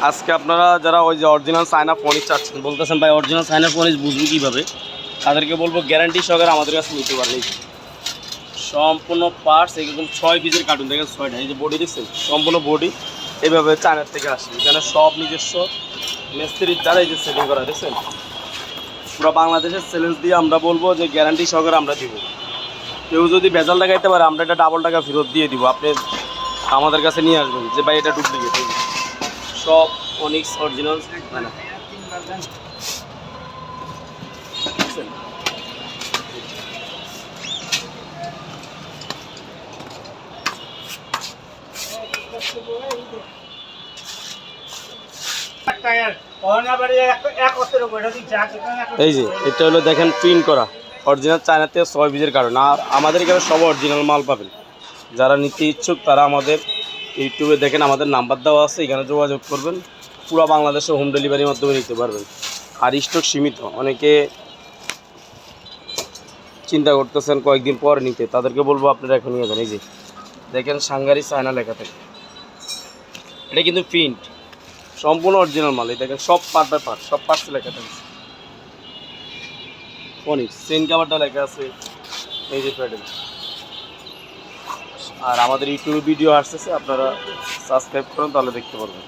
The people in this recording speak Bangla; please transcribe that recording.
আজকে আপনারা যারা ওই যে অরিজিনাল চায়না ফোনিস চাচ্ছেন, বলতেছেন ভাই অরিজিনাল চায়না ফোনিস বুঝবো কীভাবে, তাদেরকে বলবো গ্যারান্টি সহকারে আমাদের কাছে নিতে পারলেই সম্পূর্ণ পার্টস এরকম 6 পিসের কার্টুন দেখেন, 6টা। এই যে বডি দেখছেন, সম্পূর্ণ বডি এভাবে চায়নার থেকে আসে। এখানে সব নিজস্ব মিস্ত্রির দ্বারা এই যে সেটিং করা, দেখছেন। পুরো বাংলাদেশের চ্যালেঞ্জ দিয়ে আমরা বলবো যে গ্যারান্টি সহকারে আমরা দিব। কেউ যদি ভেজাল লাগাইতে পারে আমরা এটা ডাবল টাকা ফেরত দিয়ে দিব। আপনি আমাদের কাছে নিয়ে আসবেন যে ভাই এটা ডুপ্লিকেট। সব অনিক্স অরিজিনাল না। এই যে এটা হলো দেখেন প্রিন্ট করা অরিজিনাল চায়নাতে 6 পিসের কারণ। আর আমাদের এখানে সব অরিজিনাল মাল পাবেন। যারা নিতে ইচ্ছুক তারা আমাদের ইউটিউবে দেখেন, আমাদের নাম্বার দেওয়া আছে, এখানে যোগাযোগ করবেন। পুরো বাংলাদেশে হোম ডেলিভারির মাধ্যমে নিতে পারবেন। আর স্টক সীমিত, অনেকে চিন্তা করতেছেন কয়েকদিন পর নিতে, তাদেরকে বলবো আপনারা এখন নিয়ে যান। এই যে দেখেন সাংঘারি চায়না লেখা থাকে, এটা কিন্তু প্রিন্ট সম্পূর্ণ অরিজিনাল মাল। এই দেখেন সব পার্ট বাই পার্ট, সব পার্টস লেখা থাকে। অনেক চেন কাভারটা লেখা আছে, এই যে প্যাডেল। আর আমাদের ইউটিউবে ভিডিও আসতেছে, আপনারা সাবস্ক্রাইব করেন তাহলে দেখতে পারবেন।